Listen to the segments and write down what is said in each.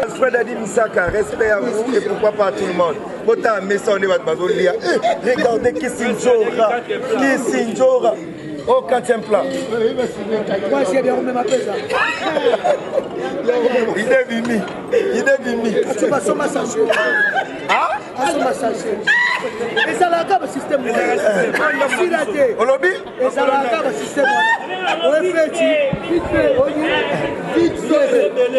Alfred a dit Misaka, respect à vous et pourquoi pas à tout le monde. Regardez Kissinjora, Kissinjora. Au 4e plat. Il est vimi. Il est vimi. Et ça l'a comme système. Au lobby? Et ça l'a comme système. Vite fait.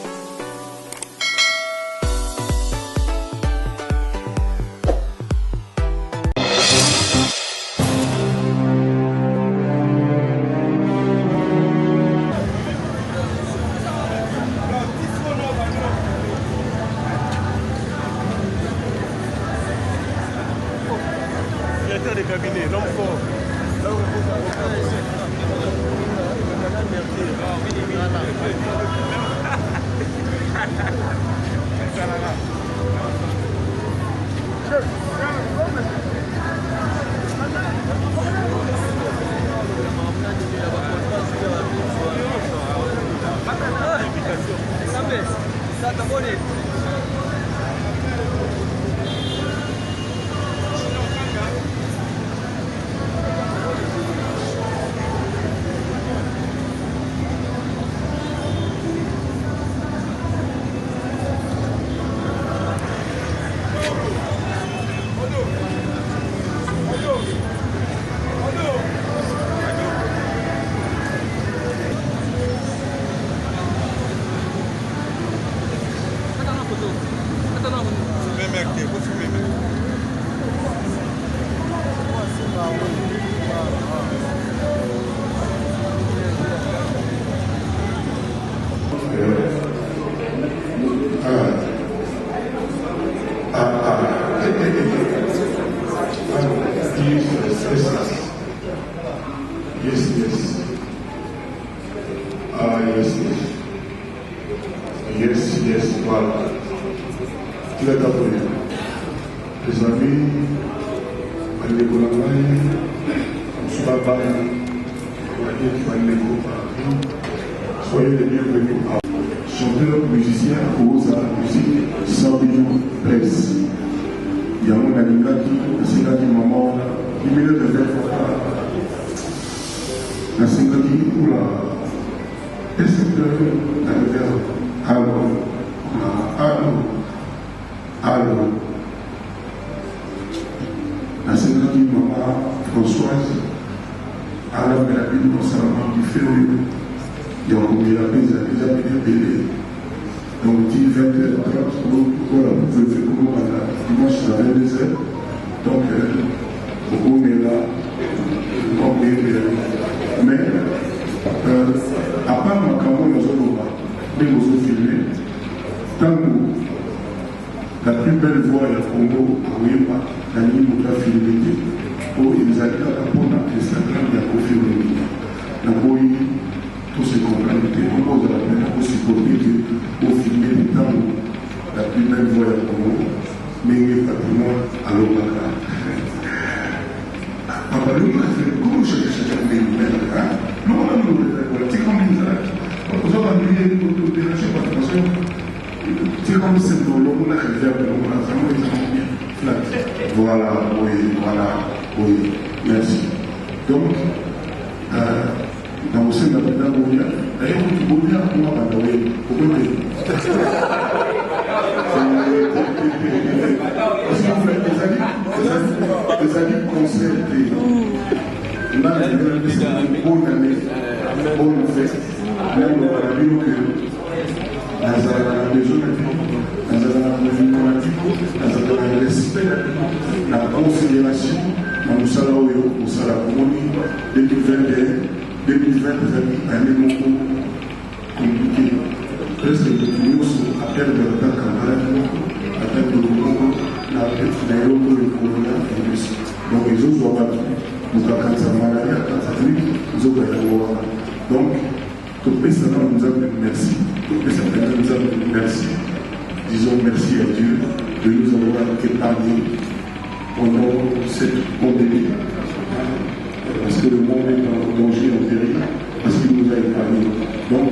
Des cabinets, l'homme fort. Là où Yes, voilà. Tu l'as appris. Les amis, les Bolangais, soyez les bienvenus. Chanteur, musicien, Oza, musique, 100 millions presse. Il y a un animal qui maman, qui me le fait la sympathie ou la. Est-ce que la réserve? Alors, la sympathie maman Françoise, à la mélodie de l'enseignement qui fait il y a combien déjà bien. Donc, 10, 20h30, voilà, vous pouvez faire comme dimanche à 22h. Donc, on est là, on est là. Mais, à part ma campagne, nous avons filmé, tant que la plus belle voix est au Congo, à Ouéma, la ligne où on a filmé, où ils allaient à la bonne Instagram, il y a confirmé. La voix, tout ce qu'on a été, on pose la peine pour supporter pour filmer le temps où la plus belle voix est au Congo, mais il y a pratiquement à l'Obaka. Papa, nous, comment je cherche à faire des nouvelles, nous, on a nous, c'est comme une zague. Vous avez oublié de déranger votre attention. C'est comme si on a réservé le flat. Voilà, oui, merci. Donc, dans le sein de la pédagogie, d'ailleurs, vous pouvez bien moi, oui, vous pouvez. Les amis concertés. On a une bonne année, bonne fête. Même on a vu que dans la maison, dans le respect, la considération, dans le salaire au salaire 2021, 2020, année presque tout le monde appelle de la campagne, appelle de l'eau, l'aéroport de Corona et Russie. Donc les autres voient pas tout. Donc quand ça malaria, quand ça truc, ils ont pas le droit. Donc, tout le monde nous a dit merci. Tout le monde nous a dit merci. Disons merci à Dieu de nous avoir épargné pendant cette pandémie. Parce que le monde est en danger, en péril, parce qu'il nous a épargné. Donc,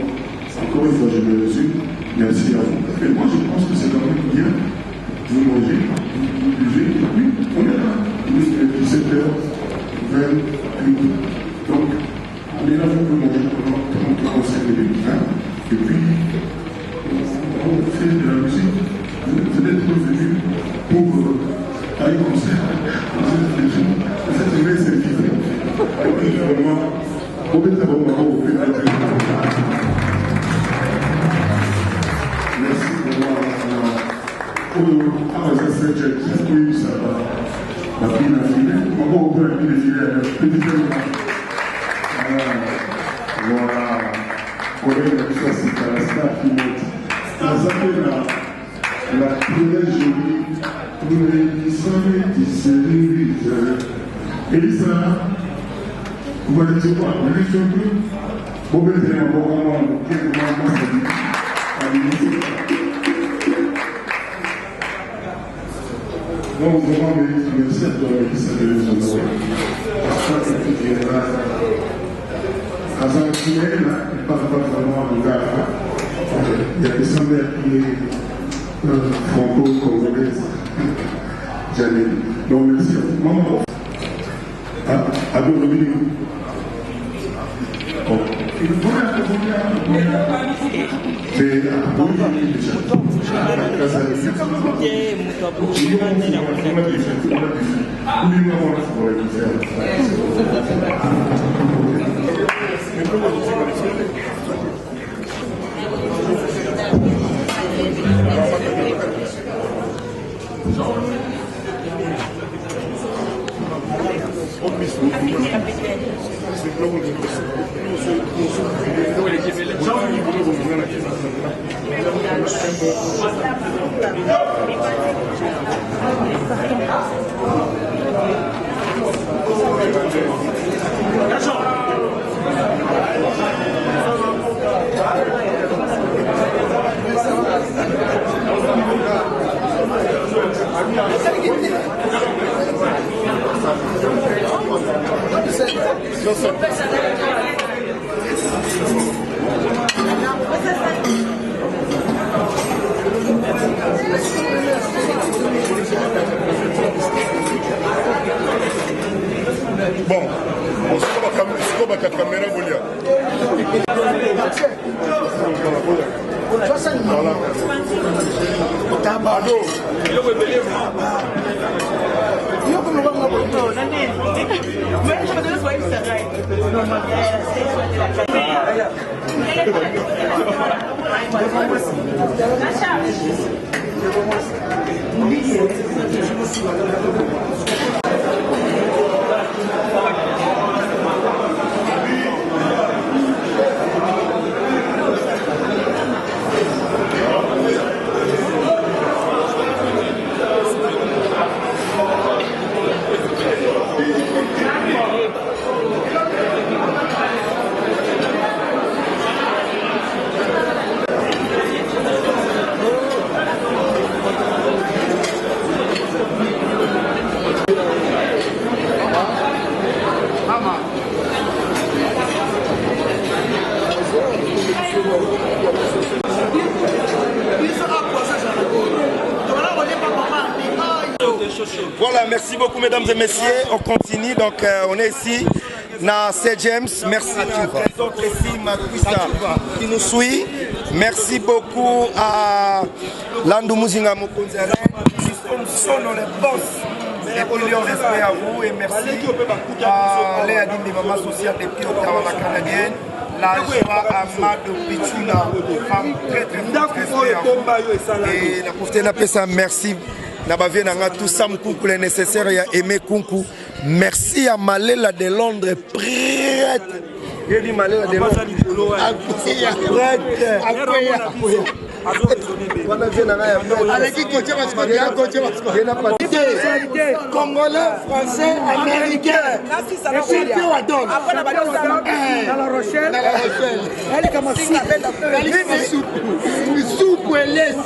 encore une fois, je me résume. Merci à vous. Et moi, je pense que c'est quand même bien. Vous mangez, vous buvez, oui, on est là. Il est 17h28. Donc, on est là pour manger pendant 35 minutes. Et puis, on fait de la musique. Vous êtes revenus pour aller au concert. Vous êtes aimé cette vie. Et puis, vraiment, on peut être vraiment au fait. Merci vraiment. Ah, ça c'est oui, ça va. La fille n'a filé. Comment on peut la fille filer? Voilà. Collègue, ça c'est la star qui monte. Ça s'appelle la très jolie Elisa, vous allez dire quoi? Vous allez dire plus? Vous allez dire un bon moment, quelques moments, ça dit. Donc, vraiment, merci à toi, Elisa, de nous honorer. Parce que tu es là. À Zanzibar, il ne parle pas vraiment en gars. Il y a des semblables qui est franco-congolaise. J'allais. Donc, merci à vous. Maman. Ah, bon, le vidéo. Bon. C'est un bon déjà. Bon, on se voit la caméra. Voilà, merci beaucoup mesdames et messieurs. On continue, donc on est ici dans St. James. Merci à autres ici, Makwisa, qui nous suit. Merci beaucoup à Landou Muzinga Mokonzere, qui sont les boss. Et pour lui, on respect à vous et merci à Léa Dindi, maman sociale depuis Ottawa, la canadienne. La joie à Mado Pichuna, femme très très forte. Et la pauvreté n'a pas ça, merci. Tout ça, le nécessaire, il y a aimé Kunku. Merci à Malela de Londres, prêtre Il dit malheur de l'eau. Congolais, français, américain. Dans la Rochelle. Elle est comme un soupe.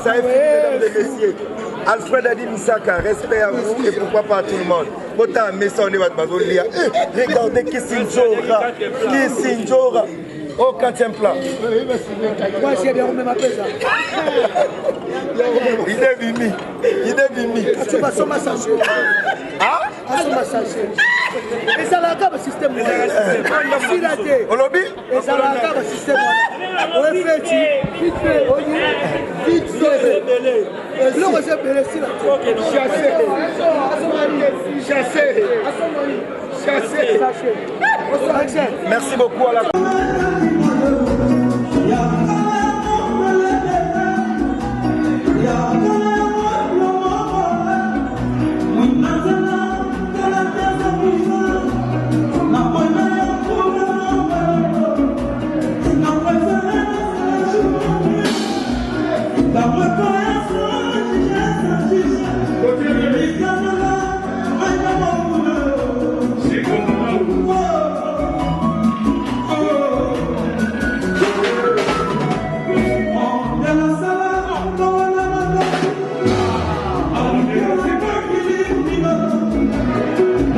Ça est fini, mesdames et messieurs. Alfred a dit Misaka, respect à vous et pourquoi pas à tout le monde. Autant mais ça on est regardez Kissinjora. Au 4e plat. Moi, j'ai bien remis ma pesa. Il est vimi. Tu vas sur ma sachet. Ah? Sur ma sachet. Et ça l'a comme système. Au lobby? Et ça l'a comme système. On est fait, vite fait. Là, on s'est belé ici. Chassé. Merci beaucoup à la...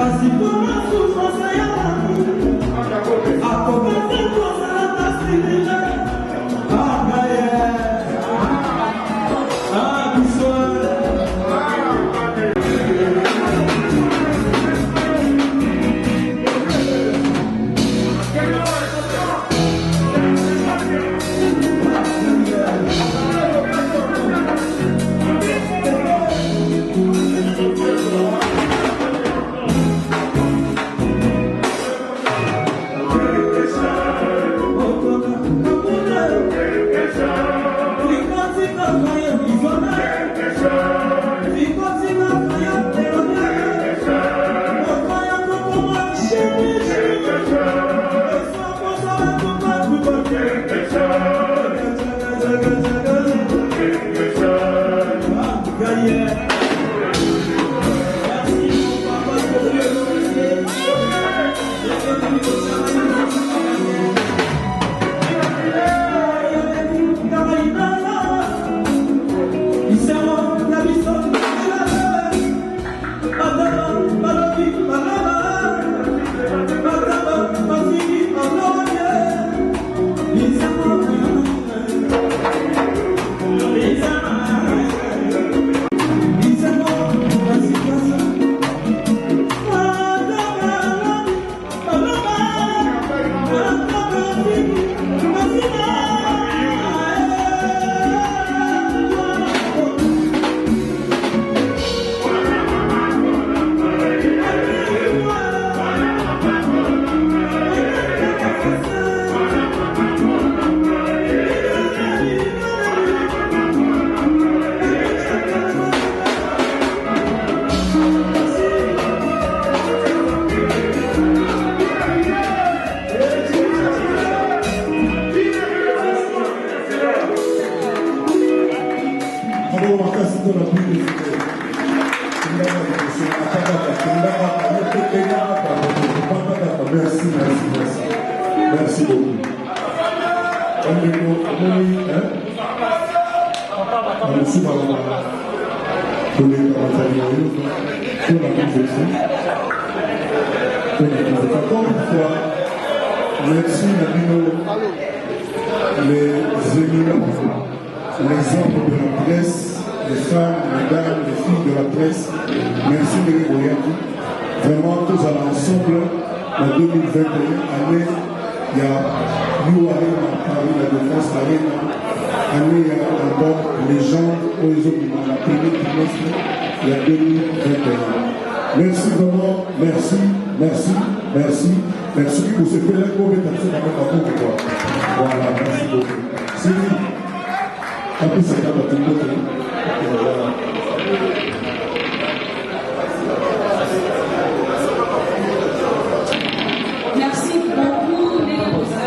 Merci beaucoup. Merci les éminents, les hommes de la presse, les femmes, les dames, les filles de la presse. Merci de Boyaki. Vraiment tous à l'ensemble en 2021 année, il y a New Arena Paris, la Défense Arena. Année, il y a d'abord les gens aux autres, la première trimestre, il y a 2021. Merci vraiment, merci pour ce que l'un pour mettre dans votre quoi. Voilà, merci beaucoup. C'est lui. Après, c'est là, tout le monde. Merci beaucoup, les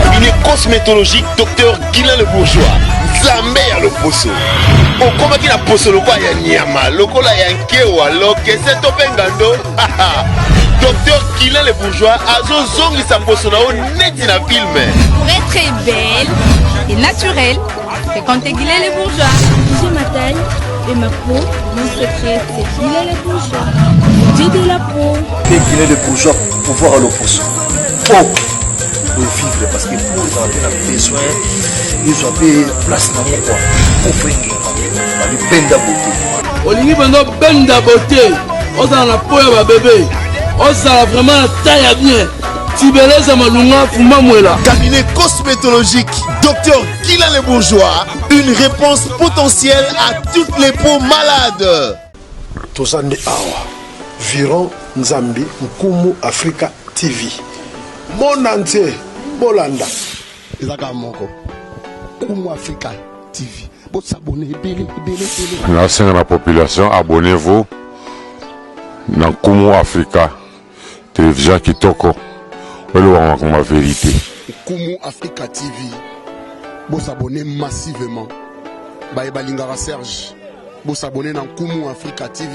Cabinet cosmétologique Dr Guilain le Bourgeois. Zambé à l'opposo. Au combat qui n'a pas le quoi ya nyama, le quoi ya nkewa, le que c'est topengando. Dr Guilain le Bourgeois a zo zongi sa poso na o net na film. Pour être belle et naturelle, fréquentez Guilain le Bourgeois. J'ai ma taille et ma peau, mon secret c'est Guilain le Bourgeois. Dieu de la peau. Guilain le Bourgeois, pouvoir à l'opposo. Oh, pour vivre parce que pour les avoir besoin, ils ont fait place dans mon coin. Pour faire une benda beauté. Olingi bendo benda beauté. On dans la peau ya bébé. On a vraiment la taille à bien. Tibeleza malunga fuma mwela. Cabinet cosmétologique Dr Guilain le Bourgeois. Une réponse potentielle à toutes les peaux malades. Tozande awa. Viron Nzambi Nkumu Africa TV. Mon entier, Bolanda. Ezaka moko. Nkumu Africa TV. Pour s'abonner, Merci à la population, abonnez-vous dans Nkumu Africa télévision Kitoko. Comme la vérité. Nkumu Africa TV. Pour s'abonner massivement. Baye Balingara Serge. Pour s'abonner dans Nkumu Africa TV.